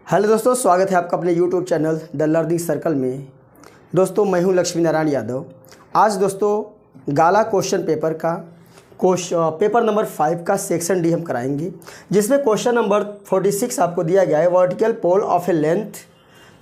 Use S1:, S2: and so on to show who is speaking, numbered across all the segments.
S1: Hello दोस्तों, स्वागत है आपका अपने YouTube channel the learning circle में। दोस्तों मैं हूं लक्ष्मी नारायण यादव। आज दोस्तों गाला क्वेश्चन पेपर का पेपर नंबर 5 का सेक्शन डी हम कराएंगे, जिसमें क्वेश्चन नंबर 46 आपको दिया गया है। Vertical pole of a length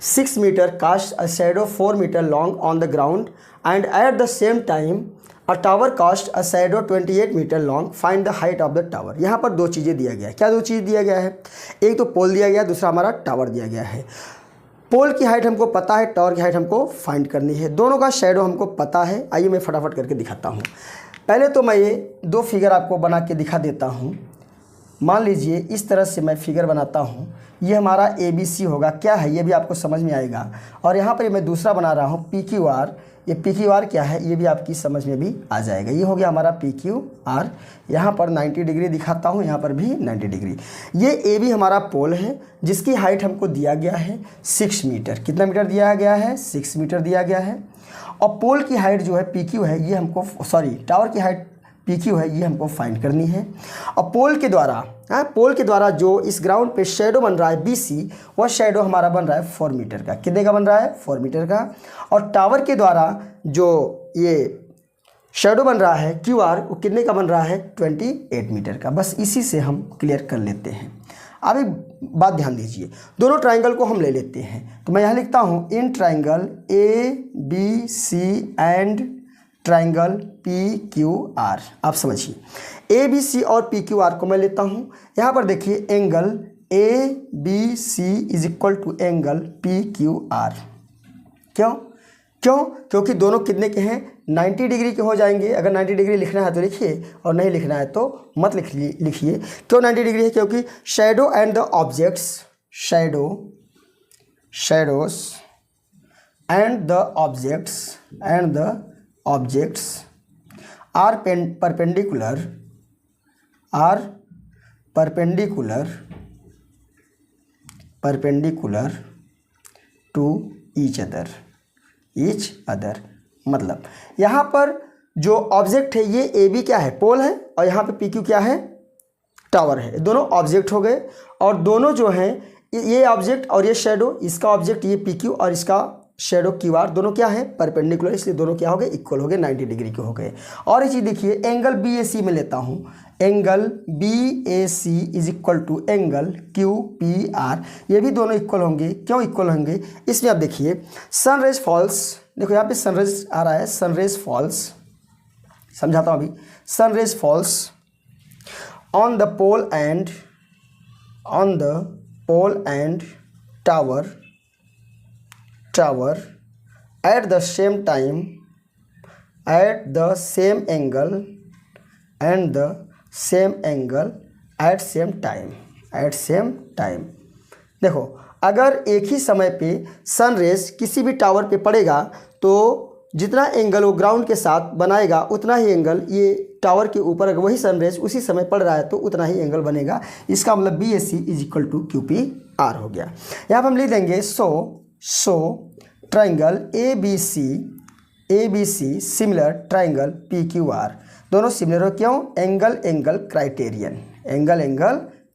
S1: 6 metre cast a shadow 4 metre long on the ground and at the same time a tower cast a shadow 28 metre long, find the height of the tower. यहाँ पर दो चीज़ें दिया गया है। क्या दो चीज़ दिया गया है? एक तो पोल दिया गया है, दूसरा हमारा टावर दिया गया है। पोल की हाइट हमको पता है, टावर की हाइट हमको फाइंड करनी है। दोनों का शैडो हमको पता है। आइए मैं फटाफट करके दिखाता हूँ। पहले तो मैं ये दो फिगर आपको बना के दिखा देता हूँ। मान लीजिए इस तरह से मैं फिगर बनाता हूँ। ये हमारा ABC होगा। क्या है ये भी आपको समझ में आएगा। और यहाँ पर मैं दूसरा बना रहा हूँ PQR। ये PQR क्या है ये भी आपकी समझ में भी आ जाएगा। ये हो गया हमारा PQR। यहाँ पर 90 डिग्री दिखाता हूँ, यहाँ पर भी 90 डिग्री। ये AB हमारा पोल है, जिसकी हाइट हमको दिया गया है 6 मीटर। कितना मीटर दिया गया है? 6 मीटर दिया गया है। और पोल की हाइट जो है PQ है, ये हमको टावर की हाइट PQ है, ये हमको फाइंड करनी है। और पोल के द्वारा जो इस ग्राउंड पे शेडो बन रहा है BC, वह शेडो हमारा बन रहा है 4 मीटर का। कितने का बन रहा है? 4 मीटर का। और टावर के द्वारा जो ये शेडो बन रहा है QR, वो कितने का बन रहा है? 28 मीटर का। बस इसी से हम क्लियर कर लेते हैं। अब एक बात ध्यान दीजिए, दोनों ट्राइंगल को हम ले लेते हैं। तो मैं यहाँ लिखता हूँ in triangle ABC and triangle PQR। आप समझिए, ABC और PQR को मैं लेता हूँ। यहाँ पर देखिए angle ABC is equal to angle PQR। क्यों? क्योंकि दोनों कितने के हैं? 90 डिग्री के हो जाएंगे। अगर 90 डिग्री लिखना है तो लिखिए, और नहीं लिखना है तो मत लिखिए। क्यों 90 डिग्री है? क्योंकि shadow and the objects shadows and the objects are perpendicular to each other। मतलब यहाँ पर जो ऑब्जेक्ट है ये AB क्या है? पोल है। और यहाँ पे PQ क्या है? टावर है। दोनों ऑब्जेक्ट हो गए। और दोनों जो हैं, ये ऑब्जेक्ट और ये शेडो, इसका ऑब्जेक्ट ये PQ और इसका शेडो QR, दोनों क्या है? परपेंडिकुलर। इसलिए दोनों क्या हो गए? इक्वल हो गए, 90 डिग्री के हो गए। और ये चीज़ देखिए, एंगल BAC में लेता हूँ। Angle BAC is equal to angle QPR। ये भी दोनों इक्वल होंगे। क्यों इक्वल होंगे? इसमें आप देखिए सनरेज फॉल्स, देखो यहाँ पे सनरेज आ रहा है। सनरेज फॉल्स, समझाता हूँ अभी। Sun rays falls on the pole and tower at the same time, at the same angle and the same angle at same time। देखो, अगर एक ही समय पे सन रेज किसी भी टावर पे पड़ेगा तो जितना एंगल वो ग्राउंड के साथ बनाएगा, उतना ही एंगल ये टावर के ऊपर, अगर वही सन रेज उसी समय पड़ रहा है तो उतना ही एंगल बनेगा। इसका मतलब BAC is equal to QPR हो गया। यहाँ पर हम लिख देंगे so triangle ABC similar triangle PQR। दोनों सिमिलर हो। क्यों? Angle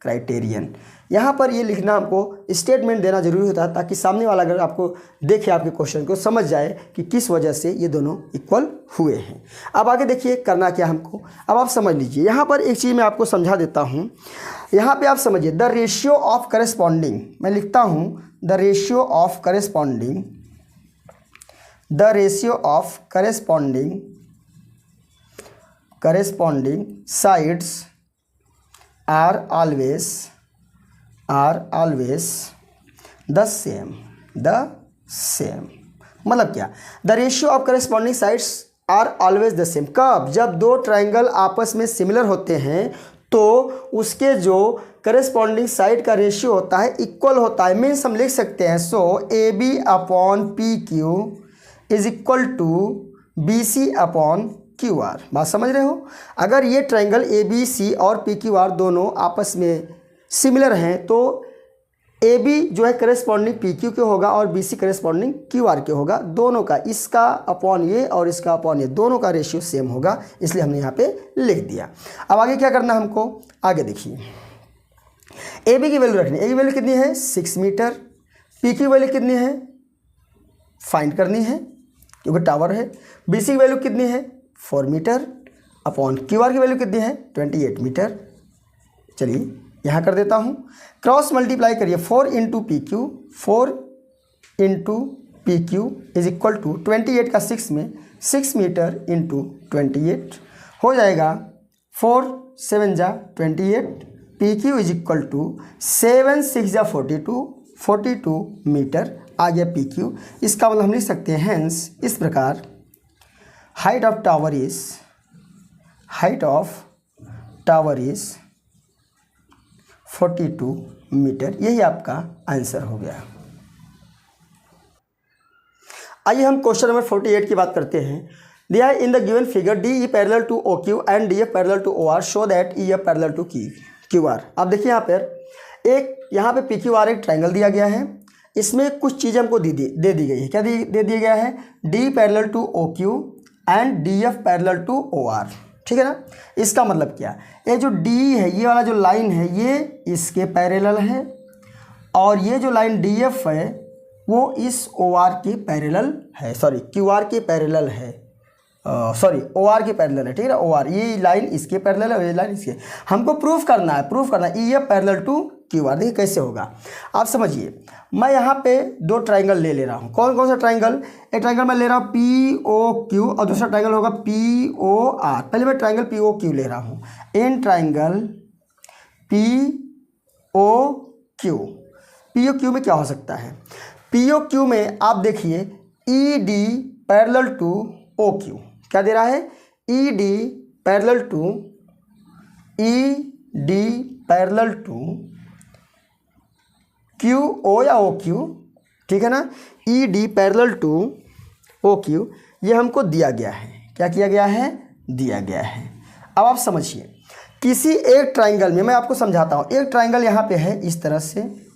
S1: criterion. यहाँ पर ये लिखना, हमको स्टेटमेंट देना जरूरी होता है, ताकि सामने वाला अगर आपको देखे आपके क्वेश्चन को, समझ जाए कि किस वजह से ये दोनों इक्वल हुए हैं। अब आगे देखिए करना क्या हमको। अब आप समझ लीजिए, यहाँ पर एक चीज़ मैं आपको समझा देता हूँ। यहाँ पे आप समझिए द रेशियो ऑफ करेस्पॉन्डिंग, मैं लिखता हूँ the ratio of corresponding sides are always the same। मतलब क्या? The ratio of corresponding sides are always the same. कब? जब दो ट्राइंगल आपस में सिमिलर होते हैं तो उसके जो करेस्पॉन्डिंग साइड का रेशियो होता है इक्वल होता है। मीन्स हम लिख सकते हैं so AB upon PQ is equal to BC upon QR। बात समझ रहे हो? अगर ये ट्राइंगल ABC और PQR दोनों आपस में सिमिलर हैं तो AB जो है करेस्पॉन्डिंग PQ के होगा और BC करेस्पॉन्डिंग QR के होगा। दोनों का, इसका अपॉन ये और इसका अपॉन ये, दोनों का रेशियो सेम होगा, इसलिए हमने यहाँ पे लिख दिया। अब आगे क्या करना है हमको? आगे देखिए, ए बी की वैल्यू रखनी है। ए की वैल्यू कितनी है 6 मीटर, पी की वैल्यू कितनी है फाइंड करनी है क्योंकि टावर है। बी सी की वैल्यू कितनी है 4 मीटर अपॉन क्यू आर की वैल्यू कितनी है 28 मीटर। चलिए यहाँ कर देता हूँ, क्रॉस मल्टीप्लाई करिए 4 into P Q, 4 into P Q is equal to 28 का 6 में 6 मीटर इंटू 28 हो जाएगा 4 7 जा 28, P Q is equal to 7 6 जा 42 मीटर आ गया पी क्यू। इसका मतलब हम लिख सकते हैं हेंस इस प्रकार height of tower is 42 metre. यही आपका आंसर हो गया। आइए हम क्वेश्चन नंबर 48 की बात करते हैं। दिया है in the given figure D E parallel to O Q and D F parallel to O R show that E F parallel to Q R. अब देखिए यहाँ पर यहाँ पे पी क्यू आर एक ट्राइंगल दिया गया है, इसमें कुछ चीज़ें हमको दे दी गई है। क्या दे दिया गया है D parallel to O Q and D F parallel to O R, ठीक है ना। इसका मतलब क्या, ये जो डी है ये वाला जो लाइन है ये इसके पैरेलल है और ये जो लाइन डी एफ है वो इस ओ आर के पैरेलल है, सॉरी क्यू आर के पैरेलल है, सॉरी ओ आर के पैरेलल है, ठीक है ना। ओ आर ये लाइन इसके पैरेलल है और ये लाइन इसके। हमको प्रूफ करना है E F parallel to Q R. देखिए कैसे होगा आप समझिए। मैं यहाँ पे दो ट्राइंगल ले रहा हूँ। कौन कौन सा ट्राइंगल, एक ट्राइंगल मैं ले रहा हूँ पी ओ क्यू और दूसरा ट्राइंगल होगा पी ओ आर। पहले मैं ट्राइंगल पी ओ क्यू ले रहा हूँ। In triangle P O Q में क्या हो सकता है, पी ओ क्यू में आप देखिए E D parallel to O Q क्या दे रहा है, E D parallel to Q O या ओ क्यू, ठीक है ना। E D parallel to O Q ये हमको दिया गया है। क्या किया गया है, दिया गया है। अब आप समझिए किसी एक ट्राइंगल में, मैं आपको समझाता हूँ। एक ट्राइंगल यहाँ पे है इस तरह से,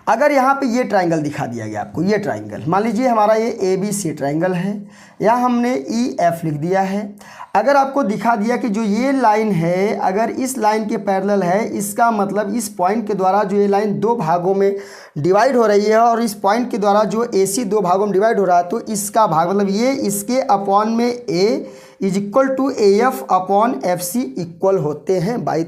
S1: अगर यहाँ पे ये ट्राइंगल दिखा दिया गया आपको, ये ट्राइंगल मान लीजिए हमारा ये ए बी सी ट्राइंगल है, यहाँ हमने ई एफ लिख दिया है। अगर आपको दिखा दिया कि जो ये लाइन है अगर इस लाइन के पैरेलल है, इसका मतलब इस पॉइंट के द्वारा जो ये लाइन दो भागों में डिवाइड हो रही है और इस पॉइंट के द्वारा जो ए सी दो भागों में डिवाइड हो रहा है, तो इसका भाग मतलब ये इसके अपॉन में A is equal to A F upon F C equal होते हैं by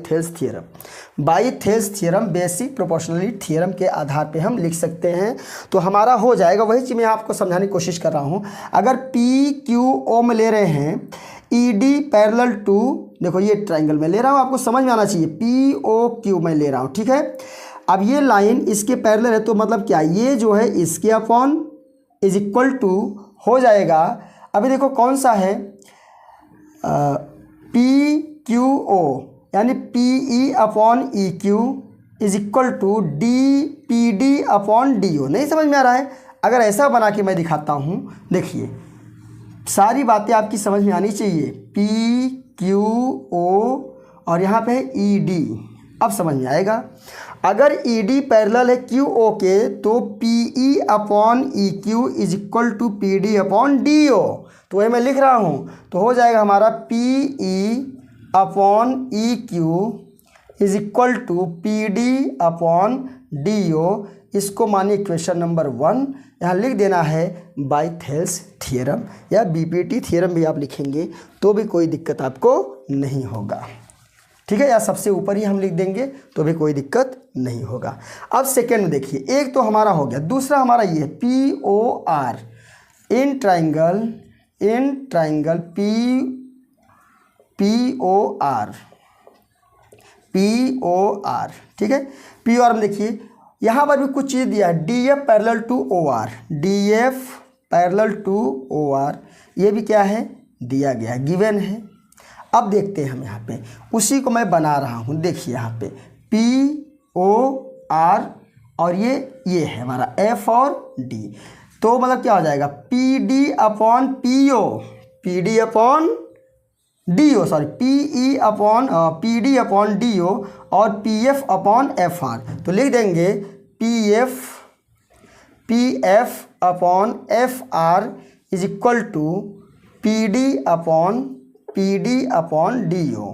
S1: Thales theorem, basic proportionality theorem के आधार पे हम लिख सकते हैं। तो हमारा हो जाएगा, वही चीज़ मैं आपको समझाने की कोशिश कर रहा हूँ। अगर पी क्यू ओ में ले रहे हैं ई डी पैरेलल टू, देखो ये ट्राइंगल में ले रहा हूँ, आपको समझ में आना चाहिए, पी ओ क्यू में ले रहा हूँ, ठीक है। अब ये लाइन इसके पैरेलल है तो मतलब क्या, ये जो है इसके अपॉन इज इक्वल टू हो जाएगा। अभी देखो कौन सा है, पी क्यू ओ यानी P E upon E Q is equal to D P D upon D O. नहीं समझ में आ रहा है, अगर ऐसा बना के मैं दिखाता हूँ, देखिए सारी बातें आपकी समझ में आनी चाहिए। पी क्यू ओ और यहाँ पे है ई डी, अब समझ में आएगा। अगर ई डी पैरेलल है क्यू ओ के तो P E upon E Q is equal to P D upon D O. तो वही मैं लिख रहा हूँ, तो हो जाएगा हमारा P E upon E Q is equal to P D upon D O. इसको मानिए इक्वेशन नंबर 1, यहाँ लिख देना है बाई थेल्स थ्योरम या बीपीटी थ्योरम भी आप लिखेंगे तो भी कोई दिक्कत आपको नहीं होगा, ठीक है। या सबसे ऊपर ही हम लिख देंगे तो भी कोई दिक्कत नहीं होगा। अब सेकेंड में देखिए, एक तो हमारा हो गया, दूसरा हमारा ये है P O R. In triangle P O R, ठीक है। पी ओ आर में देखिए यहाँ पर भी कुछ चीज़ दिया है, D F parallel to O R, D F parallel to O R, ये भी क्या है दिया गया है, गिवन है। अब देखते हैं हम यहाँ पे, उसी को मैं बना रहा हूँ। देखिए यहाँ पे पी ओ आर और ये है हमारा एफ और डी, तो मतलब क्या हो जाएगा P D upon P O, P D upon D O, sorry P E upon P D upon D O और P F upon F R. तो लिख देंगे P F upon F R is equal to P D upon D O,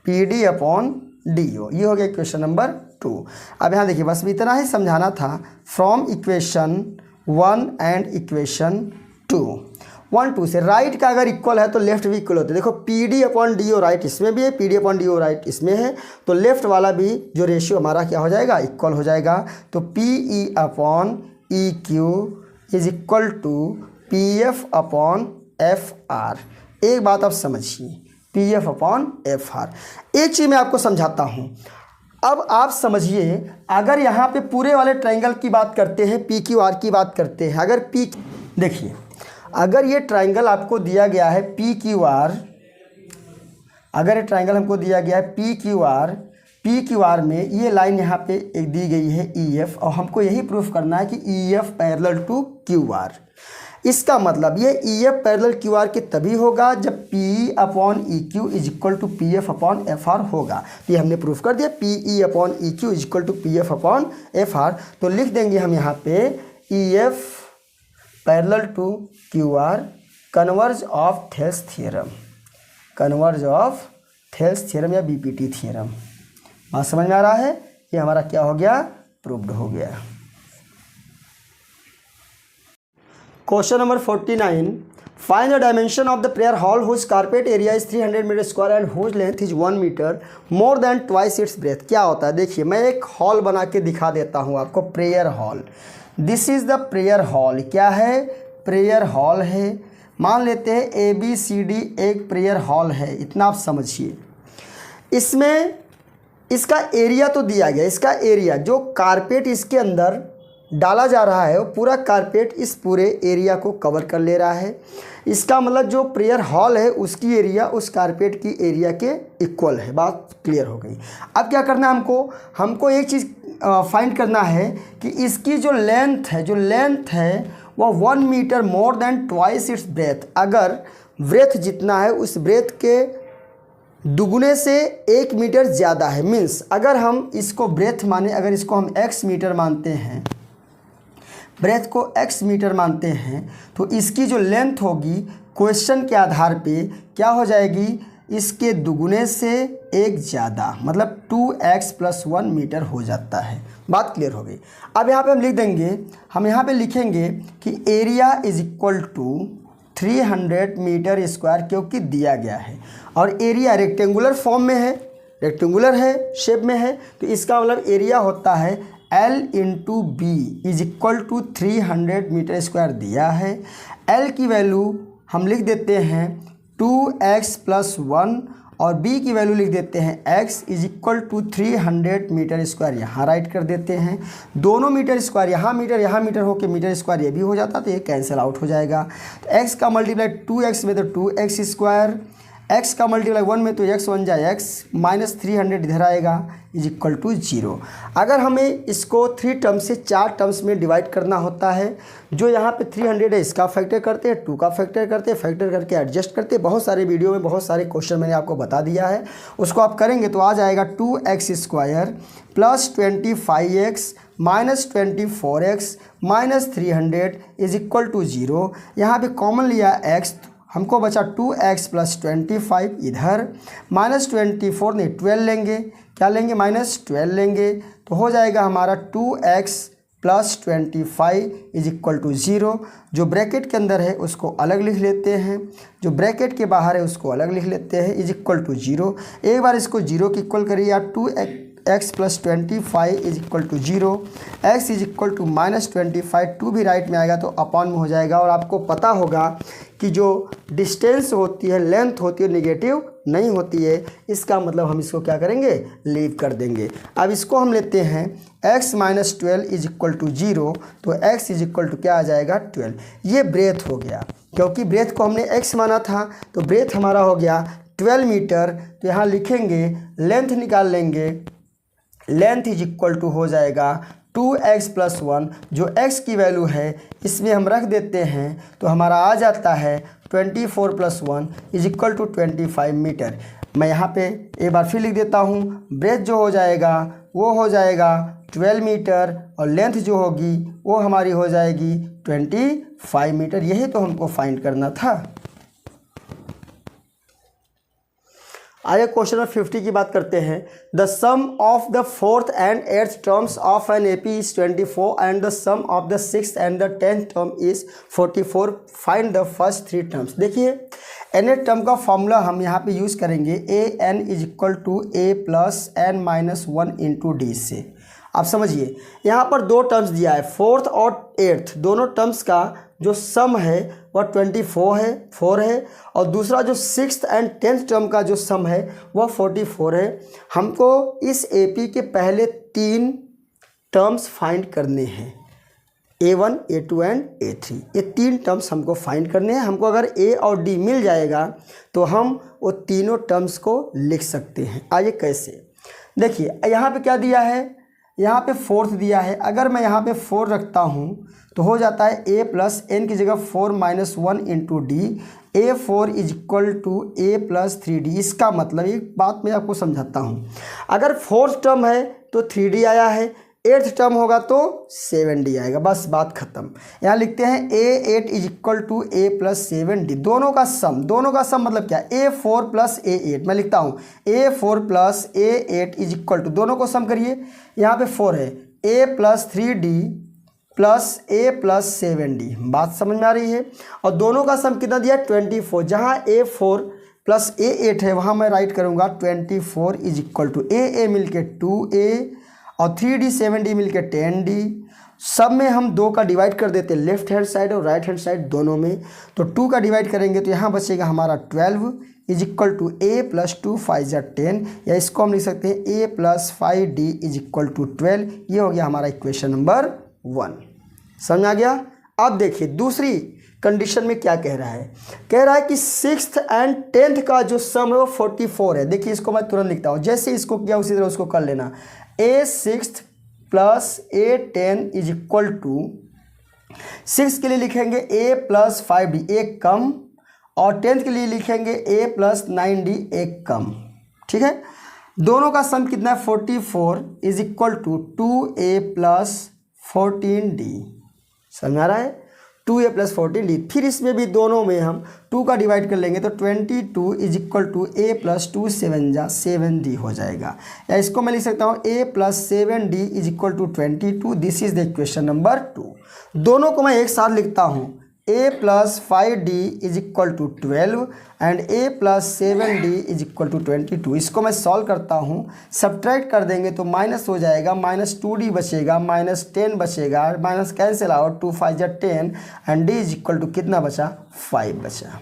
S1: P D upon DO। ये हो गया equation number 2। अब यहाँ देखिए बस इतना ही समझाना था फ्रॉम इक्वेशन 1 एंड इक्वेशन 2। 1 2 से राइट का अगर इक्वल है तो लेफ्ट भी इक्वल होता है। देखो PD/DO राइट इसमें भी है, PD/DO राइट इसमें है, तो लेफ्ट वाला भी जो रेशियो हमारा क्या हो जाएगा, इक्वल हो जाएगा। तो PE/EQ is equal to PF/FR। एक बात आप समझिए, PF/FR। एक चीज़ मैं आपको समझाता हूँ। अब आप समझिए, अगर यहाँ पे पूरे वाले ट्रायंगल की बात करते हैं, PQR की बात करते हैं, अगर देखिए अगर ये ट्रायंगल आपको दिया गया है PQR, अगर ये ट्रायंगल हमको दिया गया है PQR में ये लाइन यहाँ पे एक दी गई है EF, और हमको यही प्रूफ करना है कि EF पैरेलल टू QR। इसका मतलब ये EF पैरेलल QR के तभी होगा जब PE/EQ is equal to PF/FR होगा। तो ये हमने प्रूफ कर दिया, PE/EQ is equal to PF/FR। तो लिख देंगे हम यहाँ पे EF parallel to QR converse of Thales theorem, converse of Thales theorem या BPT थ्योरम। बात समझ में आ रहा है? ये हमारा क्या हो गया, प्रूव्ड हो गया। Question number 49, find the dimension of the prayer hall whose carpet area is 300 metre square and whose length is 1 metre more than twice its breadth. क्या होता है, देखिए मैं एक हॉल बना के दिखा देता हूँ आपको, prayer hall. This is the prayer hall. क्या है, प्रेयर हॉल है। मान लेते हैं ABCD एक प्रेयर हॉल है, इतना आप समझिए। इसमें इसका एरिया तो दिया गया, इसका एरिया जो कारपेट इसके अंदर डाला जा रहा है वो पूरा कारपेट इस पूरे एरिया को कवर कर ले रहा है। इसका मतलब जो प्रेयर हॉल है उसकी एरिया उस कारपेट की एरिया के इक्वल है। बात क्लियर हो गई। अब क्या करना है हमको एक चीज़ फाइंड करना है कि इसकी जो लेंथ है वो 1 metre more than twice its breadth. अगर ब्रेथ जितना है उस ब्रेथ के दुगुने से 1 मीटर ज़्यादा है। मीन्स अगर हम इसको ब्रेथ माने, अगर इसको हम x मीटर मानते हैं, ब्रेथ को x मीटर मानते हैं, तो इसकी जो लेंथ होगी क्वेश्चन के आधार पे क्या हो जाएगी, इसके दुगुने से 1 ज़्यादा, मतलब 2x + 1 मीटर हो जाता है। बात क्लियर हो गई। अब यहाँ पे हम लिख देंगे, हम यहाँ पे लिखेंगे कि area is equal to 300 metre square, क्योंकि दिया गया है और एरिया रेक्टेंगुलर फॉर्म में है, रेक्टेंगुलर है, शेप में है, तो इसका मतलब एरिया होता है L × B is equal to 300 metre square दिया है। L की वैल्यू हम लिख देते हैं 2x + 1 और B की वैल्यू लिख देते हैं x is equal to 300 metre square, यहाँ राइट कर देते हैं। दोनों मीटर स्क्वायर, यहाँ मीटर होके मीटर स्क्वायर ये भी हो जाता, तो ये कैंसिल आउट हो जाएगा। तो x का मल्टीप्लाई 2x में तो 2x स्क्वायर, x का मल्टीप्लाई 1 में तो x 1 जाए x, -300 इधर आएगा इज इक्वल टू 0। अगर हमें इसको 3 टर्म से 4 टर्म्स में डिवाइड करना होता है, जो यहाँ पे 300 है इसका फैक्टर करते हैं, 2 का फैक्टर करते हैं, फैक्टर करके एडजस्ट करते हैं। बहुत सारे वीडियो में बहुत सारे क्वेश्चन मैंने आपको बता दिया है, उसको आप करेंगे तो आ जाएगा 2x square + 25x -24x -300 is equal to 0। यहाँ पे कॉमन लिया x, हमको बचा 2x + 25 इधर, -24 नहीं 12 लेंगे, क्या लेंगे, -12 लेंगे, तो हो जाएगा हमारा 2x + 25 इज इक्वल टू 0। जो ब्रैकेट के अंदर है उसको अलग लिख लेते हैं, जो ब्रैकेट के बाहर है उसको अलग लिख लेते हैं, इज इक्वल टू 0। एक बार इसको 0 की इक्वल करिए, या 2x + 25 is equal to 0, x is equal to -25, 2 भी राइट में आएगा तो अपॉन में हो जाएगा। और आपको पता होगा कि जो डिस्टेंस होती है, लेंथ होती है, नेगेटिव नहीं होती है, इसका मतलब हम इसको क्या करेंगे, लीव कर देंगे। अब इसको हम लेते हैं x - 12 इज इक्वल टू 0, तो x इज इक्वल टू क्या आ जाएगा, 12। ये ब्रेथ हो गया, क्योंकि ब्रेथ को हमने x माना था, तो ब्रेथ हमारा हो गया 12 मीटर। तो यहाँ लिखेंगे, लेंथ निकाल लेंगे, लेंथ इज इक्वल टू हो जाएगा 2x + 1, जो x की वैल्यू है इसमें हम रख देते हैं, तो हमारा आ जाता है 24 + 1 इज इक्वल टू 25 मीटर। मैं यहाँ पे एक बार फिर लिख देता हूँ, ब्रेथ जो हो जाएगा वो हो जाएगा 12 मीटर और लेंथ जो होगी वो हमारी हो जाएगी 25 मीटर। यही तो हमको फाइंड करना था। आइए क्वेश्चन नंबर 50 की बात करते हैं। The sum of the 4th and 8th terms of an AP is 24 and the sum of the 6th and the 10th term is 44। Find the first 3 terms. देखिए एन टर्म का formula हम यहाँ पे use करेंगे a n is equal to a plus n minus 1 into d से। आप समझिए यहाँ पर 2 टर्म्स दिया है, 4th और 8th दोनों टर्म्स का जो सम है वह 4 है और दूसरा जो 6th and 10th टर्म का जो सम है वह 44 है। हमको इस एपी के पहले 3 टर्म्स फाइंड करने हैं, A1, A2 एंड A3। ये 3 टर्म्स हमको फाइंड करने हैं। हमको अगर A और D मिल जाएगा तो हम वो तीनों टर्म्स को लिख सकते हैं। आइए कैसे, देखिए यहाँ पे क्या दिया है, यहाँ पे 4th दिया है। अगर मैं यहाँ पे 4 रखता हूँ तो हो जाता है a प्लस एन की जगह 4 minus 1 into D. A4 is equal to a plus 3d। इसका मतलब एक बात मैं आपको समझाता हूँ, अगर 4th टर्म है तो 3d आया है, 8th टर्म होगा तो 7d आएगा, बस बात खत्म। यहाँ लिखते हैं A8 is equal to a plus 7d। दोनों का सम मतलब क्या, A4 प्लस A8। मैं लिखता हूँ A4 plus A8 is equal to, दोनों को सम करिए, यहाँ पे 4 है a plus 3d plus a plus 7d। बात समझ में आ रही है। और दोनों का सम कितना दिया, 24। जहाँ A4 प्लस A8 है वहाँ मैं राइट करूँगा 24 इज इक्वल टू a मिल के 2a और 3d 7d मिल के 10d। सब में हम 2 का डिवाइड कर देते हैं, लेफ्ट हैंड साइड और राइट हैंड साइड दोनों में। तो 2 का डिवाइड करेंगे तो यहाँ बचेगा हमारा 12 is equal to a plus 2 5 10, या इसको हम लिख सकते हैं a plus 5d is equal to 12। ये हो गया हमारा इक्वेशन नंबर 1। समझ आ गया। अब देखिए दूसरी कंडीशन में क्या कह रहा है, कह रहा है कि 6th and 10th का जो सम है वो 44 है। देखिए इसको मैं तुरंत लिखता हूँ, जैसे इसको किया उसी तरह उसको कर लेना। A6 plus A10 is equal to, 6 के लिए लिखेंगे a प्लस 5d एक कम, और 10th के लिए लिखेंगे a प्लस 9d एक कम। ठीक है, दोनों का सम कितना है 44 is equal to 2a plus 14d। समझ आ रहा है, 2a प्लस 14d। फिर इसमें भी दोनों में हम 2 का डिवाइड कर लेंगे तो 22 is equal to a plus 2 7 जा 7d हो जाएगा, या इसको मैं लिख सकता हूँ a plus 7d is equal to 22। This is the equation number 2। दोनों को मैं एक साथ लिखता हूँ, a plus 5d is equal to 12 and a plus 7d is equal to 22। इसको मैं सॉल्व करता हूँ, सब्ट्रैक्ट कर देंगे तो माइनस हो जाएगा, माइनस 2d बचेगा, माइनस 10 बचेगा, minus cancel out, 2 5 10 and d is equal to कितना बचा, 5 बचा।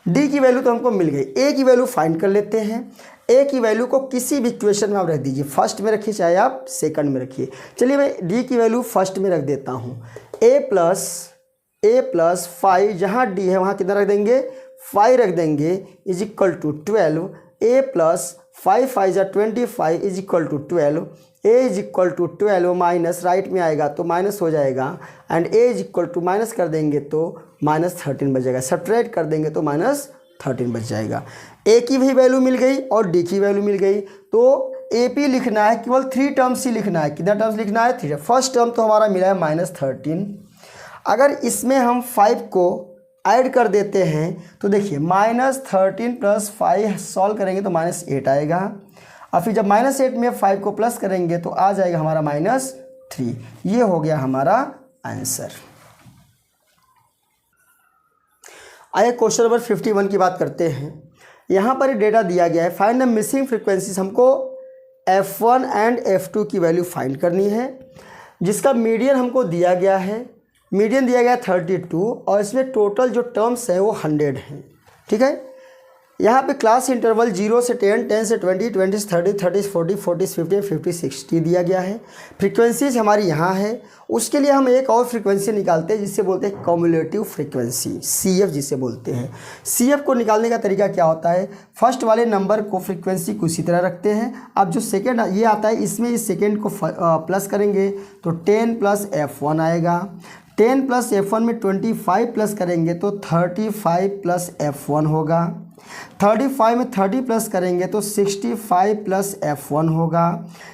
S1: d की वैल्यू तो हमको मिल गई, a की वैल्यू फाइंड कर लेते हैं। a की वैल्यू को किसी भी इक्वेशन में आप रख दीजिए, फर्स्ट में रखिए चाहे आप सेकंड में रखिए। चलिए मैं d की वैल्यू फर्स्ट में रख देता हूँ। a प्लस 5, जहाँ d है वहाँ कितना रख देंगे, 5 रख देंगे is equal to 12। a plus 5 5 जा 25 is equal to 12। a is equal to 12 minus right में आएगा तो माइनस हो जाएगा, and a is equal to minus कर देंगे तो माइनस 13 बच जाएगा, सब्ट्रैक्ट कर देंगे तो माइनस 13 बच जाएगा। a की भी वैल्यू मिल गई और d की वैल्यू मिल गई। तो AP लिखना है, केवल 3 टर्म्स ही लिखना है। कितना टर्म्स लिखना है, 3। फर्स्ट टर्म तो हमारा मिला है माइनस 13। अगर इसमें हम 5 को ऐड कर देते हैं तो देखिए माइनस 13 प्लस 5 सॉल्व करेंगे तो माइनस 8 आएगा, और फिर जब माइनस 8 में 5 को प्लस करेंगे तो आ जाएगा हमारा माइनस 3। ये हो गया हमारा आंसर। आइए क्वेश्चन नंबर 51 की बात करते हैं। यहाँ पर डेटा दिया गया है, फाइंड द मिसिंग फ्रीक्वेंसीज। हमको F1 एंड F2 की वैल्यू फाइंड करनी है, जिसका मीडियन हमको दिया गया है, मीडियन दिया गया 32 और इसमें टोटल जो टर्म्स हैं वो 100 हैं। ठीक है, यहाँ पे क्लास इंटरवल 0 से 10, 10 से 20, 20 से 30, 30 से 40, 40 से 50, 50 से 60 दिया गया है। फ्रीक्वेंसीज हमारी यहाँ है, उसके लिए हम एक और फ्रीक्वेंसी निकालते हैं जिससे बोलते हैं कम्युलेटिव फ्रीक्वेंसी, CF जिसे बोलते हैं। CF को निकालने का तरीका क्या होता है, फर्स्ट वाले नंबर को फ्रीक्वेंसी को उसी तरह रखते हैं। अब जो सेकेंड ये आता है इसमें इस सेकेंड को प्लस करेंगे तो 10 प्लस F1 आएगा, 10 प्लस F1 में 25 प्लस करेंगे तो 35 प्लस F1 होगा, 35 में 30 प्लस करेंगे तो 65 प्लस F1 होगा,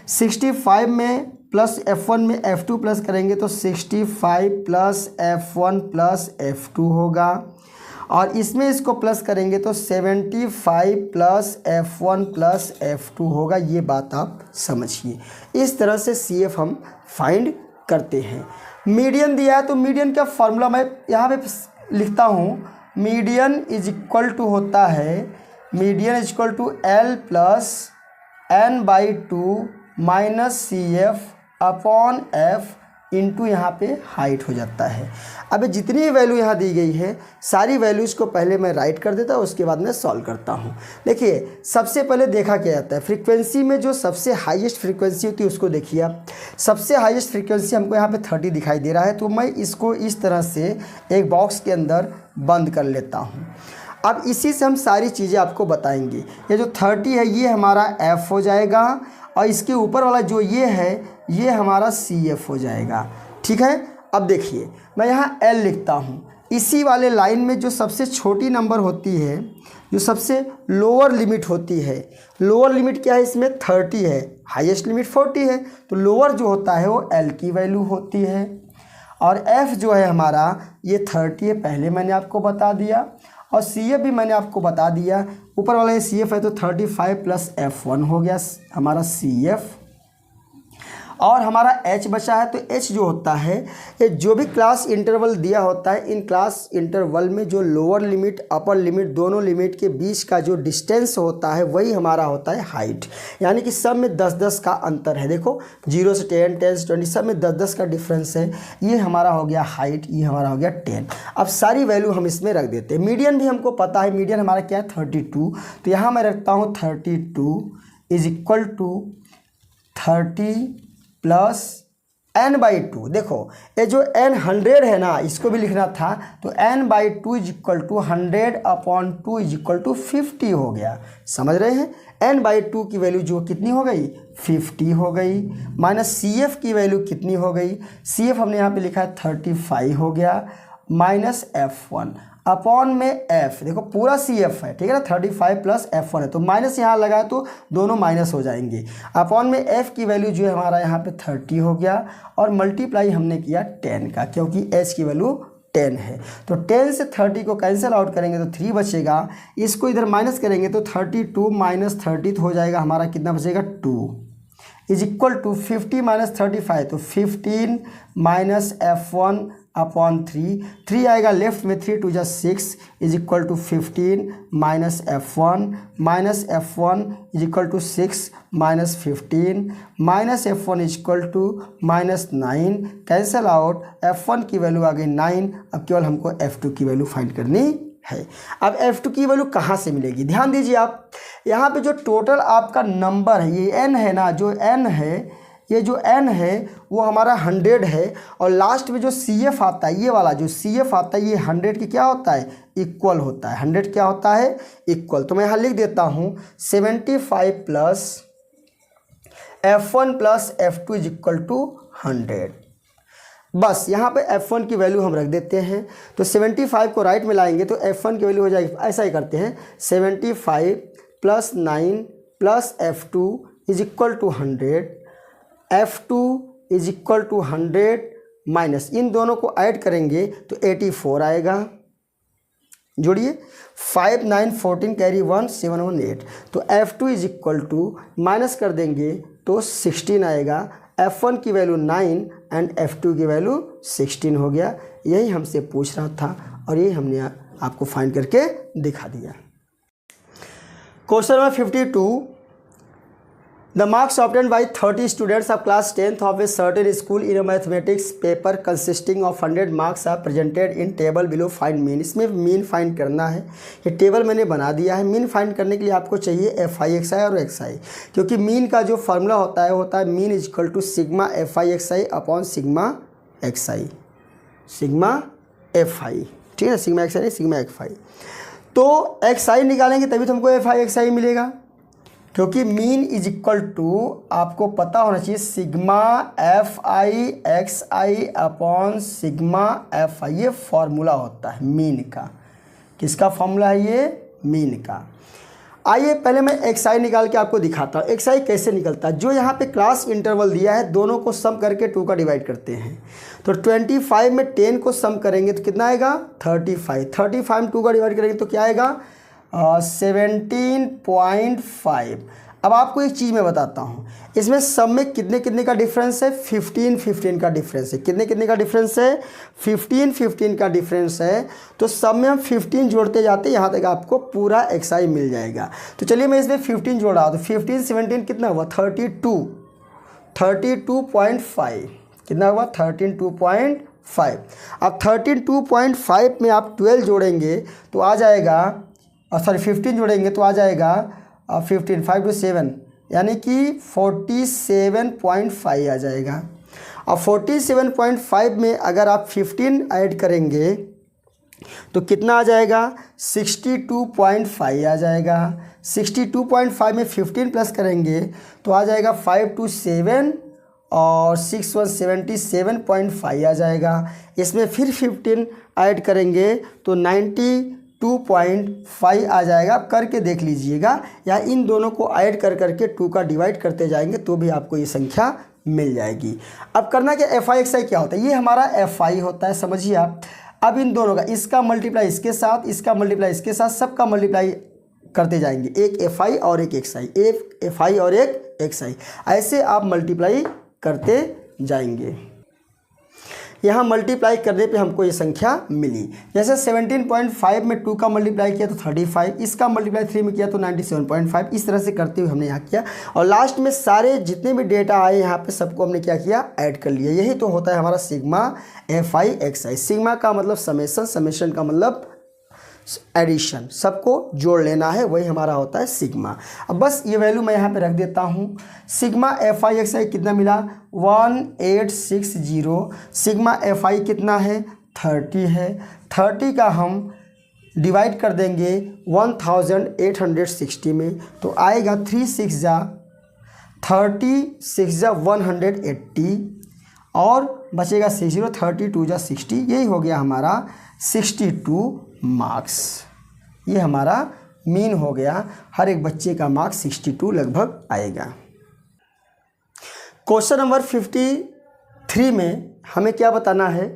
S1: 65 में प्लस F1 में F2 प्लस करेंगे तो 65 प्लस F1 प्लस F2 होगा, और इसमें इसको प्लस करेंगे तो 75 प्लस F1 प्लस F2 होगा। ये बात आप समझिए। इस तरह से CF हम फाइंड करते हैं। मीडियन दिया है तो मीडियन का फॉर्मूला मैं यहाँ पे लिखता हूँ। मीडियन इज इक्वल टू होता है, median is equal to L plus N/2 minus CF upon F into यहाँ पे हाइट हो जाता है। अब जितनी वैल्यू यहाँ दी गई है सारी वैल्यूज़ को पहले मैं राइट कर देता हूँ, उसके बाद मैं सॉल्व करता हूँ। देखिए सबसे पहले देखा क्या जाता है, फ्रीक्वेंसी में जो सबसे हाईएस्ट फ्रीक्वेंसी होती है उसको देखिए आप। सबसे हाईएस्ट फ्रीक्वेंसी हमको यहाँ पे 30 दिखाई दे रहा है, तो मैं इसको इस तरह से एक बॉक्स के अंदर बंद कर लेता हूँ। अब इसी से हम सारी चीज़ें आपको बताएंगे। ये जो 30 है ये हमारा F हो जाएगा और इसके ऊपर वाला जो ये है ये हमारा CF हो जाएगा। ठीक है। अब देखिए मैं यहाँ L लिखता हूँ। इसी वाले लाइन में जो सबसे छोटी नंबर होती है, जो सबसे लोअर लिमिट होती है, लोअर लिमिट क्या है इसमें 30 है, हाईएस्ट लिमिट 40 है, तो लोअर जो होता है वो L की वैल्यू होती है। और F जो है हमारा ये 30 है, पहले मैंने आपको बता दिया, और CF भी मैंने आपको बता दिया। ऊपर वाला ये CF है तो 35 प्लस F1 हो गया हमारा CF। और हमारा H बचा है, तो H जो होता है ये जो भी क्लास इंटरवल दिया होता है, इन क्लास इंटरवल में जो लोअर लिमिट अपर लिमिट दोनों लिमिट के बीच का जो डिस्टेंस होता है वही हमारा होता है हाइट। यानी कि सब में 10-10 का अंतर है। देखो 0 से 10, 10 से 20 सब में 10-10 का डिफरेंस है। ये हमारा हो गया हाइट, ये हमारा हो गया 10। अब सारी वैल्यू हम इसमें रख देते हैं। मीडियन भी हमको पता है, मीडियन हमारा क्या है 32, तो यहाँ मैं रखता हूँ 32 is equal to 30 plus N/2। देखो ये जो N 100 है ना, इसको भी लिखना था, तो N/2 is equal to 100 upon 2 is equal to 50 हो गया। समझ रहे हैं। N/2 की वैल्यू जो कितनी हो गई 50 हो गई, माइनस CF की वैल्यू कितनी हो गई, CF हमने यहाँ पे लिखा है 35 हो गया, माइनस F1 अपॉन में F। देखो पूरा CF है, ठीक है ना, 35 प्लस F1 है, तो माइनस यहाँ लगा तो दोनों माइनस हो जाएंगे। अपॉन में F की वैल्यू जो है हमारा यहाँ पे 30 हो गया, और मल्टीप्लाई हमने किया 10 का, क्योंकि H की वैल्यू 10 है। तो 10 से 30 को कैंसिल आउट करेंगे तो 3 बचेगा, इसको इधर माइनस करेंगे तो 32 माइनस 30 हो जाएगा हमारा, कितना बचेगा 2 इज इक्वल टू 50 माइनस 35, तो 15 माइनस F1 अपॉन 3 आएगा लेफ्ट में, 3 2 जा 6 is equal to 15 minus F1 is equal to 6 minus 15 minus F1 is equal to minus 9, cancel out, F1 की वैल्यू आ गई 9। अब केवल हमको F2 की वैल्यू फाइंड करनी है। अब F2 की वैल्यू कहाँ से मिलेगी, ध्यान दीजिए आप। यहाँ पे जो टोटल आपका नंबर है ये N है ना, जो N है, ये जो N है वो हमारा 100 है, और लास्ट में जो CF आता है, ये वाला जो CF आता है ये 100 की क्या होता है इक्वल होता है। 100 क्या होता है इक्वल। तो मैं यहाँ लिख देता हूँ 75 plus F1 plus F2 is equal to 100। बस यहाँ पे F1 की वैल्यू हम रख देते हैं, तो 75 को राइट में लाएंगे तो F1 की वैल्यू हो जाएगी, ऐसा ही करते हैं, 75 plus 9 plus F2 is equal to 100, F2 is equal to 100 minus, इन दोनों को ऐड करेंगे तो 84 आएगा। जोड़िए 5 9 14 कैरी 1 7 1 8, तो F2 is equal to minus कर देंगे तो 16 आएगा। F1 की वैल्यू 9 एंड F2 की वैल्यू 16 हो गया। यही हमसे पूछ रहा था और यही हमने आपको फाइंड करके दिखा दिया। Question number 52, The marks obtained by 30 students of class 10th of a certain school in a mathematics paper consisting of 100 marks are presented in table below. Find mean। इसमें मीन फाइंड करना है। ये table मैंने बना दिया है। Mean find करने के लिए आपको चाहिए FI/XI और XI, क्योंकि मीन का जो फार्मूला होता है mean is equal to sigma FI/XI upon sigma XI, sigma FI, ठीक है, सिग्मा XI नहीं सिग्मा FI। तो XI निकालेंगे तभी तो हमको FI/XI मिलेगा, क्योंकि मीन इज इक्वल टू आपको पता होना चाहिए sigma FI/XI upon sigma FI। ये फॉर्मूला होता है मीन का। किसका फॉर्मूला है ये मीन का। आइए पहले मैं एक्सआई निकाल के आपको दिखाता हूँ एक्सआई कैसे निकलता है। जो यहाँ पे क्लास इंटरवल दिया है दोनों को सम करके 2 का डिवाइड करते हैं। तो 25 में 10 को सम करेंगे तो कितना आएगा 35 में 2 का डिवाइड करेंगे तो क्या आएगा 17.5। अब आपको एक चीज़ मैं बताता हूँ, इसमें सब में कितने कितने का डिफरेंस है 15 का डिफरेंस है। कितने कितने का डिफरेंस है 15 का डिफरेंस है। तो सब में हम 15 जोड़ते जाते यहाँ तक आपको पूरा एक्सआई मिल जाएगा। तो चलिए मैं इसमें 15 जोड़ा तो 15 17 कितना हुआ 32.5 कितना हुआ 32.5। अब 32.5 में आप 12 जोड़ेंगे तो आ जाएगा 15 जोड़ेंगे तो आ जाएगा 15 5 to 7 यानी कि 47.5 आ जाएगा। अब 47.5 में अगर आप 15 ऐड करेंगे तो कितना आ जाएगा 62.5 आ जाएगा। 62.5 में 15 प्लस करेंगे तो आ जाएगा 5 to 7 और 6 1 77.5 आ जाएगा। इसमें फिर 15 ऐड करेंगे तो 92.5 आ जाएगा। आप करके देख लीजिएगा या इन दोनों को ऐड कर करके 2 का डिवाइड करते जाएंगे तो भी आपको ये संख्या मिल जाएगी। अब करना क्या एफ आई एक्स आई क्या होता है, ये हमारा एफ आई होता है, समझिए आप। अब इन दोनों का इसका मल्टीप्लाई इसके साथ, इसका मल्टीप्लाई इसके साथ, सबका मल्टीप्लाई करते जाएंगे। एक एफ आई और एक एक्स आई, एक एफ आई और एक एक्स आई, ऐसे आप मल्टीप्लाई करते जाएंगे। यहाँ मल्टीप्लाई करने पे हमको ये संख्या मिली। जैसे 17.5 में 2 का मल्टीप्लाई किया तो 35, इसका मल्टीप्लाई 3 में किया तो 97.5। इस तरह से करते हुए हमने यहाँ किया और लास्ट में सारे जितने भी डेटा आए यहाँ पे सबको हमने क्या किया ऐड कर लिया। यही तो होता है हमारा sigma F I x I. Sigma का मतलब समेशन, समेशन का मतलब एडिशन, सबको जोड़ लेना है, वही हमारा होता है सिग्मा। अब बस ये वैल्यू मैं यहाँ पे रख देता हूँ। सिग्मा एफ आई एक्स आई कितना मिला 1860। सिग्मा एफ आई कितना है 30 है। 30 का हम डिवाइड कर देंगे 1860 में तो आएगा 3 6 जा 30 6 जा 180 और बचेगा 60 32 जा 60। यही हो गया हमारा 62 मार्क्स। ये हमारा मीन हो गया, हर एक बच्चे का मार्क्स 62 लगभग आएगा। क्वेश्चन नंबर 53 में हमें क्या बताना है,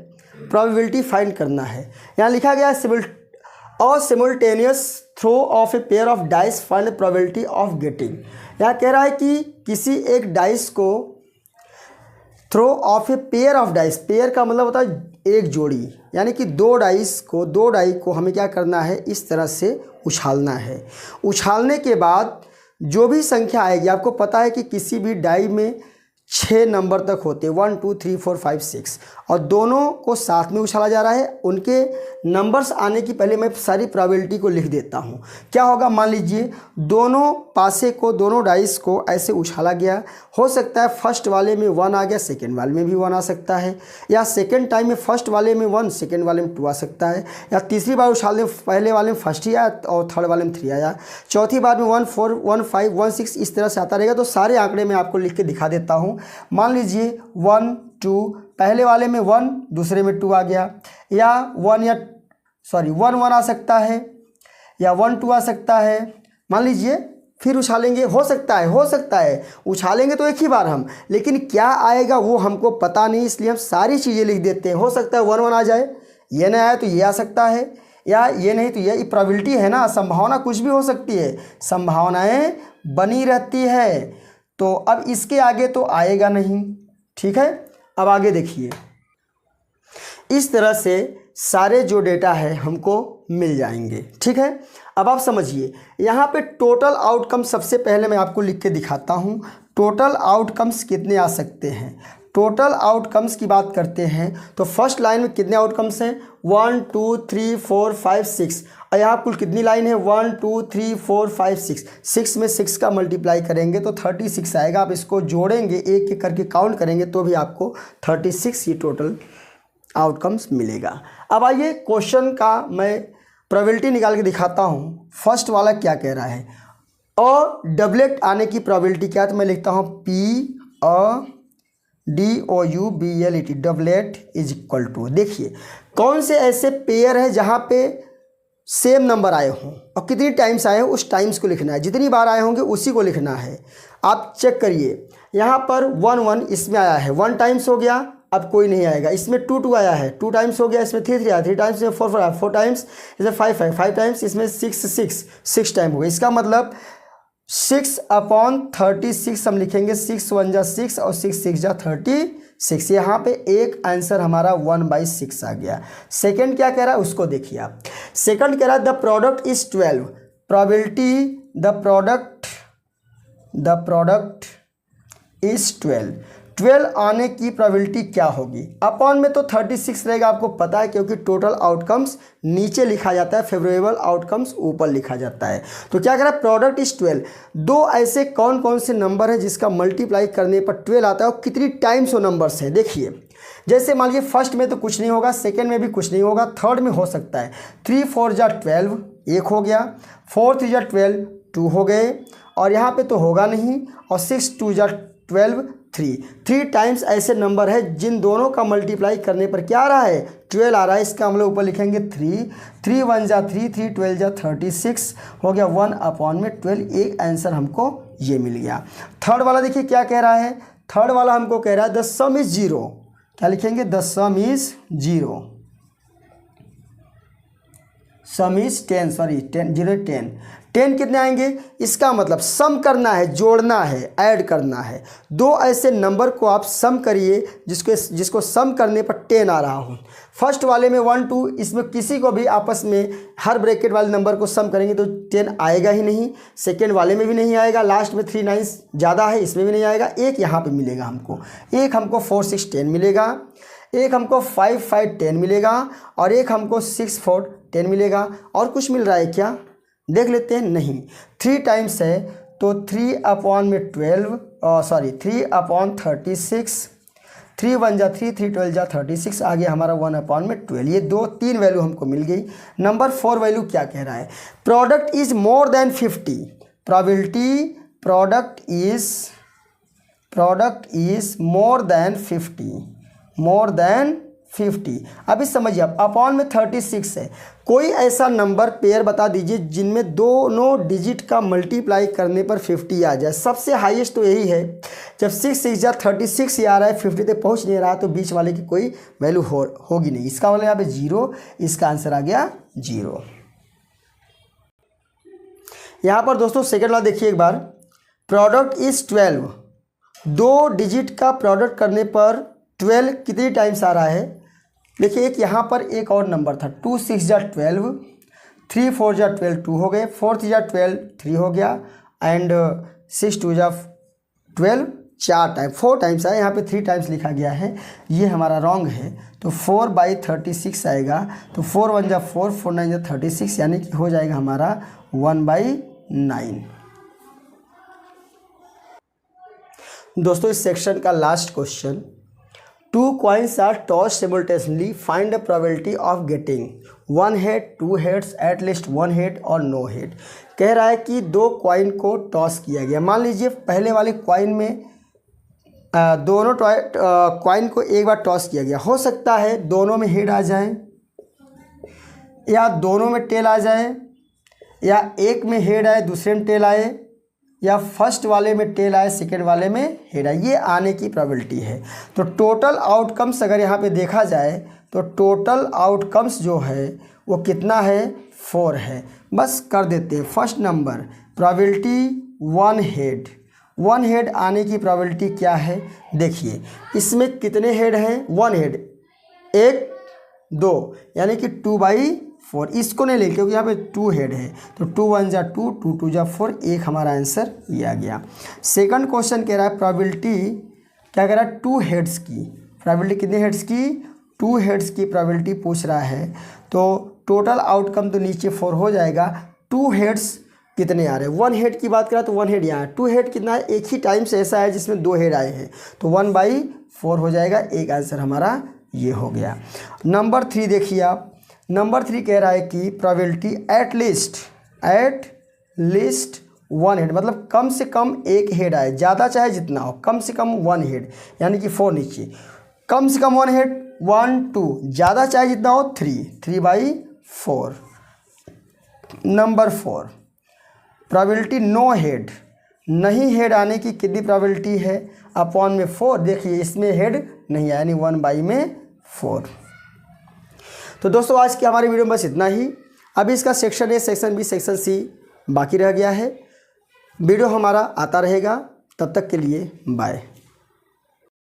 S1: प्रोबेबिलिटी फाइंड करना है। यहाँ लिखा गया simultaneous throw of a pair of dice find the probability of getting. यहाँ कह रहा है कि किसी एक डाइस को throw of a pair of dice, pair का मतलब होता है एक जोड़ी, यानी कि दो डाई को हमें क्या करना है इस तरह से उछालना है। उछालने के बाद जो भी संख्या आएगी, आपको पता है कि किसी भी डाई में 6 नंबर तक होते हैं 1 2 3 4 5 6 और दोनों को साथ में उछाला जा रहा है। उनके नंबर्स आने की पहले मैं सारी प्रोबेबिलिटी को लिख देता हूँ। क्या होगा, मान लीजिए दोनों पासे को, दोनों डाइस को ऐसे उछाला गया। हो सकता है फर्स्ट वाले में 1 आ गया, सेकंड वाले में भी 1 आ सकता है, या सेकंड टाइम में फर्स्ट वाले में 1 सेकंड वाले में 2 आ सकता है, या तीसरी बार उछालने पहले वाले में फर्स्ट ही आया और थर्ड वाले में 3 आया, चौथी बार में 1 4 1 5 1 6 इस तरह से आता रहेगा। तो सारे आंकड़े मैं आपको लिख के दिखा देता हूँ। मान लीजिए 1 2 पहले वाले में 1 दूसरे में 2 आ गया, या 1 1 आ सकता है, या 1 2 आ सकता है। मान लीजिए फिर उछालेंगे, हो सकता है उछालेंगे तो एक ही बार हम, लेकिन क्या आएगा वो हमको पता नहीं, इसलिए हम सारी चीज़ें लिख देते हैं। हो सकता है 1 1 आ जाए, ये नहीं आया तो ये आ सकता है, या ये नहीं तो ये प्रोबेबिलिटी है ना, संभावना कुछ भी हो सकती है, संभावनाएं बनी रहती है। तो अब इसके आगे तो आएगा नहीं, ठीक है। अब आगे देखिए, इस तरह से सारे जो डेटा है हमको मिल जाएंगे, ठीक है। अब आप समझिए, यहाँ पे टोटल आउटकम सबसे पहले मैं आपको लिख के दिखाता हूँ। टोटल आउटकम्स कितने आ सकते हैं, टोटल आउटकम्स की बात करते हैं तो फर्स्ट लाइन में कितने आउटकम्स हैं 1 2 3 4 5 6 और यहाँ कुल कितनी लाइन है 1 2 3 4 5 6। 6 में 6 का मल्टीप्लाई करेंगे तो 36 आएगा। आप इसको जोड़ेंगे, एक एक करके काउंट करेंगे तो भी आपको 36 ये टोटल आउटकम्स मिलेगा। अब आइए क्वेश्चन का मैं प्रोबेबिलिटी निकाल के दिखाता हूँ। फर्स्ट वाला क्या कह रहा है, और डबलेट आने की प्रोबेबिलिटी क्या है, तो मैं लिखता हूँ PADOUBLET doublet is equal to. देखिए कौन से ऐसे पेयर है जहाँ पे सेम नंबर आए हों और कितनी टाइम्स आए हों उस टाइम्स को लिखना है, जितनी बार आए होंगे उसी को लिखना है। आप चेक करिए, यहाँ पर 1 1 इसमें आया है, 1 टाइम्स हो गया, अब कोई नहीं आएगा। इसमें 2 2 आया है, 2 टाइम्स हो गया। इसमें 3 3 आया, 3 टाइम्स, इसमें 4 4 आया, 4 टाइम्स, इसमें 5 5 5 टाइम्स, इसमें 6 6 6 टाइम हो गया। इसका मतलब 6/36 हम लिखेंगे, 6 1 जा 6 और 6 6 जा 36। यहाँ पे एक आंसर हमारा 1/6 आ गया। सेकंड क्या कह रहा है उसको देखिए आप। सेकंड कह रहा है the product is 12, probability the product is 12 आने की प्रोबेबिलिटी क्या होगी। अपॉन में तो 36 रहेगा, आपको पता है, क्योंकि टोटल आउटकम्स नीचे लिखा जाता है, फेवरेबल आउटकम्स ऊपर लिखा जाता है। तो क्या कह रहा है, प्रोडक्ट इज 12। दो ऐसे कौन कौन से नंबर है जिसका मल्टीप्लाई करने पर 12 आता है और कितनी टाइम्स वो नंबर्स हैं। देखिए, जैसे मान लीजिए फर्स्ट में तो कुछ नहीं होगा, सेकेंड में भी कुछ नहीं होगा, थर्ड में हो सकता है। 3 4 जा 12 1 हो गया, 4 3 जा 12 2 हो गए, और यहाँ पे तो होगा नहीं, और 6 2 जा 12 3 टाइम्स ऐसे नंबर है जिन दोनों का मल्टीप्लाई करने पर क्या आ रहा है, 12 आ रहा है। इसका हम लोग ऊपर लिखेंगे 3 1 जा 3 3 12 जा 36 हो गया, 1/12। एक आंसर हमको ये मिल गया। थर्ड वाला देखिए क्या कह रहा है, थर्ड वाला हमको कह रहा है द सम इज 0। क्या लिखेंगे, the some is 0, some is 10, sorry 10 कितने आएंगे। इसका मतलब सम करना है, जोड़ना है, ऐड करना है। दो ऐसे नंबर को आप सम करिए जिसको सम करने पर 10 आ रहा हो। फर्स्ट वाले में 1 2, इसमें किसी को भी आपस में हर ब्रैकेट वाले नंबर को सम करेंगे तो 10 आएगा ही नहीं। सेकेंड वाले में भी नहीं आएगा, लास्ट में 3 9 ज़्यादा है, इसमें भी नहीं आएगा। एक यहाँ पे मिलेगा हमको, एक हमको 4 6 10 मिलेगा, एक हमको 5 5 10 मिलेगा, और एक हमको 6 4 10 मिलेगा। और कुछ मिल रहा है क्या, देख लेते हैं। नहीं, 3 टाइम्स है तो 3/36, 3 1 जा 3 3 12 जा 36 आ गया हमारा 1/12। ये 3 वैल्यू हमको मिल गई। नंबर 4 वैल्यू क्या कह रहा है, product is more than 50, probability product is more than 50। अभी समझिए, आप अपॉन में 36 है, कोई ऐसा नंबर पेयर बता दीजिए जिनमें दोनों डिजिट का मल्टीप्लाई करने पर 50 आ जाए। सबसे हाईएस्ट तो यही है, जब 6 6 जा 36 ही आ रहा है, 50 तक पहुंच नहीं रहा, तो बीच वाले की कोई वैल्यू होगी नहीं। इसका वाला यहाँ पे 0, इसका आंसर आ गया 0। यहाँ पर दोस्तों सेकेंड वाला देखिए एक बार, प्रोडक्ट इज 12, दो डिजिट का प्रोडक्ट करने पर 12 कितनी टाइम्स आ रहा है। देखिए, एक यहाँ पर एक और नंबर था, 2 6 जा 12, 3 4 जा 12 2 हो गए, 4 3 जा 12 3 हो गया, एंड 6 2 जा 12 4 टाइम्स आया। यहाँ पे 3 टाइम्स लिखा गया है, ये हमारा रॉन्ग है। तो 4/36 आएगा, तो 4 1 जा 4 4 9 जा 36, यानी कि हो जाएगा हमारा 1/9। दोस्तों, इस सेक्शन का last question, 2 coins are tossed simultaneously, find the probability of getting 1 head, 2 heads, at least 1 head और no head। कह रहा है कि 2 कॉइन को टॉस किया गया। मान लीजिए पहले वाले कॉइन में दोनों कॉइन को एक बार टॉस किया गया, हो सकता है दोनों में हेड आ जाए, या दोनों में टेल आ जाए, या एक में हेड आए दूसरे में टेल आए, या फर्स्ट वाले में टेल आए सेकेंड वाले में हेड आए। ये आने की प्रोबेबिलिटी है। तो टोटल आउटकम्स अगर यहाँ पे देखा जाए तो टोटल आउटकम्स जो है वो कितना है, 4 है। बस कर देते हैं। फर्स्ट नंबर प्रोबेबिलिटी 1 हेड आने की प्रोबेबिलिटी क्या है, देखिए इसमें कितने हेड हैं, 1 हेड, 1 2, यानी कि 2/4। इसको नहीं लेंगे क्योंकि यहाँ पे 2 हेड है, तो 2 1 जा 2 2 2 जा 4, एक हमारा आंसर ये आ गया। सेकंड क्वेश्चन कह रहा है प्रोबेबिलिटी, क्या कह रहा है, 2 हेड्स की प्रोबेबिलिटी, कितने हेड्स की, 2 हेड्स की प्रोबेबिलिटी पूछ रहा है। तो टोटल आउटकम तो नीचे 4 हो जाएगा। 2 हेड्स कितने आ रहे हैं, 1 हेड की बात करा तो 1 हेड यहाँ है, 2 हेड कितना है, एक ही टाइम से ऐसा है जिसमें 2 हेड आए हैं, तो 1/4 हो जाएगा। एक आंसर हमारा ये हो गया। नंबर 3 देखिए आप, नंबर 3 कह रहा है कि प्रोबेबिलिटी एट लीस्ट 1 हेड, मतलब कम से कम एक हेड आए, ज़्यादा चाहे जितना हो, कम से कम 1 हेड, यानी कि 4 नीचे, कम से कम 1 हेड 1 2, ज़्यादा चाहे जितना हो 3/4। नंबर 4, प्रोबेबिलिटी नो हेड, नहीं हेड आने की कितनी प्रोबेबिलिटी है, अपॉन में 4। देखिए इसमें हेड नहीं आया, यानी 1/4। तो दोस्तों आज की हमारी वीडियो में बस इतना ही। अभी इसका section A, section B, section C बाकी रह गया है। वीडियो हमारा आता रहेगा, तब तक के लिए बाय।